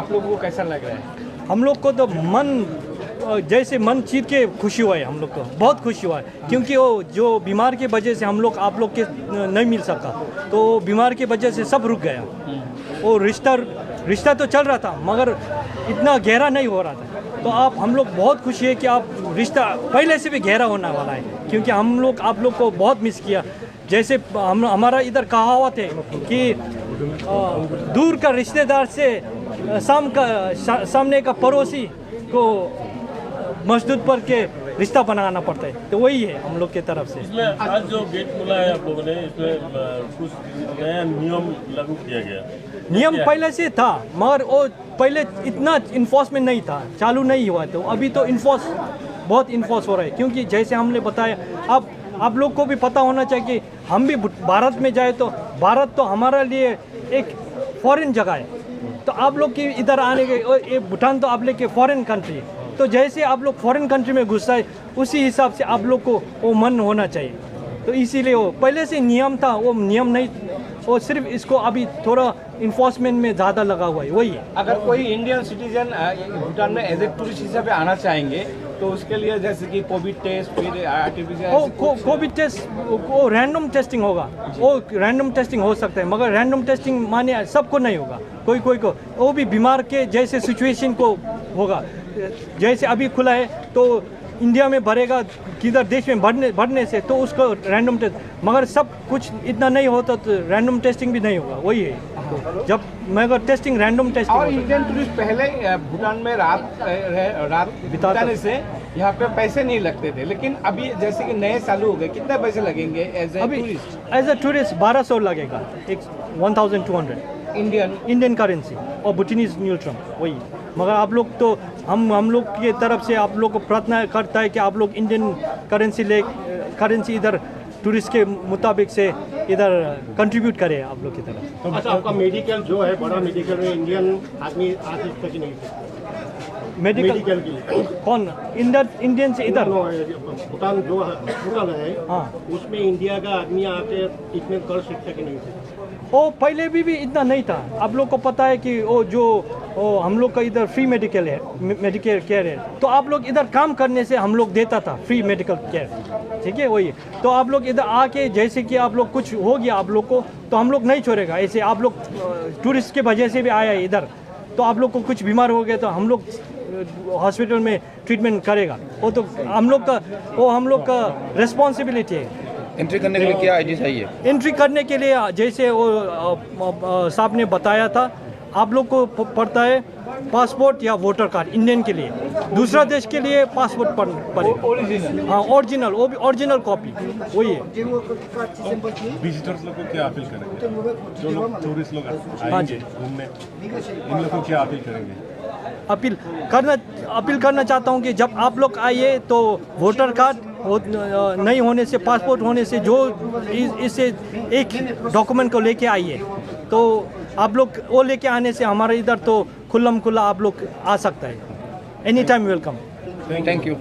आप लोगों को कैसा लग रहा है? हम लोग को तो जैसे मन चीर के खुशी हुआ है, हम लोग को बहुत खुशी हुआ है, क्योंकि वो जो बीमार के वजह से हम लोग आप लोग के नहीं मिल सका, तो बीमार के वजह से सब रुक गया। वो रिश्ता तो चल रहा था मगर इतना गहरा नहीं हो रहा था। तो हम लोग बहुत खुशी है कि आप रिश्ता पहले से भी गहरा होने वाला है, क्योंकि हम लोग आप लोग को बहुत मिस किया। जैसे हमारा इधर कहावत है कि दूर का रिश्तेदार से सामने का पड़ोसी को मजदूर पर के रिश्ता बनाना पड़ता है, तो वही है हम लोग की तरफ से। इसमें आज जो गेट खुला है आप लोगों ने, इसमें कुछ नया नियम लागू किया गया। नियम पहले से था मगर वो पहले इतना इन्फोर्समेंट नहीं था, चालू नहीं हुआ, तो अभी तो बहुत इन्फोर्स हो रहा है। क्योंकि जैसे हमने बताया, अब आप लोग को भी पता होना चाहिए कि हम भी भारत में जाए तो भारत तो हमारा लिए एक फॉरेन जगह है। तो आप लोग की इधर आने के भूटान तो आप लोग के फॉरेन कंट्री है, तो जैसे आप लोग फॉरेन कंट्री में घुस आए उसी हिसाब से आप लोग को वो मन होना चाहिए। तो इसीलिए वो पहले से नियम था, वो नियम नहीं, वो सिर्फ इसको अभी थोड़ा इन्फोर्समेंट में ज़्यादा लगा हुआ है, वही है। अगर कोई इंडियन सिटीजन भूटान में एज ए टूरिस्ट हिसाब से आना चाहेंगे तो उसके लिए जैसे कि कोविड टेस्ट, फिर आरटीपीसीआर, कोविड टेस्ट वो रैंडम टेस्टिंग होगा, वो रैंडम टेस्टिंग हो सकता है, मगर रैंडम टेस्टिंग माने सबको नहीं होगा, कोई को, वो भी बीमार के जैसे सिचुएशन को होगा। जैसे अभी खुला है तो इंडिया में भरेगा किधर देश में बढ़ने से, तो उसको रैंडम टेस्ट, मगर सब कुछ इतना नहीं होता तो रैंडम टेस्टिंग भी नहीं होगा, वही है। जब मगर टेस्टिंग रैंडम टेस्टिंग और इंडियन टूरिस्ट पहले भूटान में रात बिताने से यहाँ पे पैसे नहीं लगते थे, लेकिन अभी जैसे कि नए चालू हो गए, कितने पैसे लगेंगे as a tourist? As a tourist 1200 लगेगा, 1200 इंडियन करेंसी और भूटानीज न्यूट्रम, वही। मगर आप लोग तो हम लोग की तरफ से आप लोग को प्रार्थना करता है कि आप लोग इंडियन करेंसी इधर टूरिस्ट के मुताबिक से इधर कंट्रीब्यूट करें आप लोग की तरफ। तो अच्छा, आपका मेडिकल जो है, बड़ा मेडिकल में इंडियन आदमी आ सकता कि नहीं? मेडिकल के लिए कौन इंडियन से इधर भूटान जो होटल है, हाँ, उसमें इंडिया का आदमी आके ट्रीटमेंट कर सकता कि नहीं? वो पहले भी इतना नहीं था। आप लोग को पता है कि वो हम लोग का इधर फ्री मेडिकल केयर है, तो आप लोग इधर काम करने से हम लोग देता था फ्री मेडिकल केयर, ठीक है, वही। तो आप लोग इधर आके जैसे कि आप लोग कुछ हो गया आप लोग को, तो हम लोग नहीं छोड़ेगा। ऐसे आप लोग टूरिस्ट के वजह से भी आया है इधर, तो आप लोग को कुछ बीमार हो गया तो हम लोग हॉस्पिटल में ट्रीटमेंट करेगा, वो तो हम लोग का रिस्पॉन्सिबिलिटी है। एंट्री करने के लिए क्या आईडी चाहिए? एंट्री करने के लिए जैसे वो साहब ने बताया था, आप लोग को पड़ता है पासपोर्ट या वोटर कार्ड इंडियन के लिए, दूसरा देश के लिए पासपोर्ट पड़ेगा, हाँ ओरिजिनल, वो भी ओरिजिनल कॉपी, वही है। विजिटर्स लोग को क्या अपील करेंगे, जो लोग टूरिस्ट लोग आएंगे घूमने, इन लोगों को क्या अपील करेंगे? अपील करना चाहता हूँ कि जब आप लोग आइए तो वोटर कार्ड नहीं होने से, पासपोर्ट होने से, जो इससे एक डॉक्यूमेंट को लेके आइए, तो आप लोग वो लेके आने से हमारे इधर तो खुल्लम खुल्ला आप लोग आ सकता है। Any time welcome. Thank you.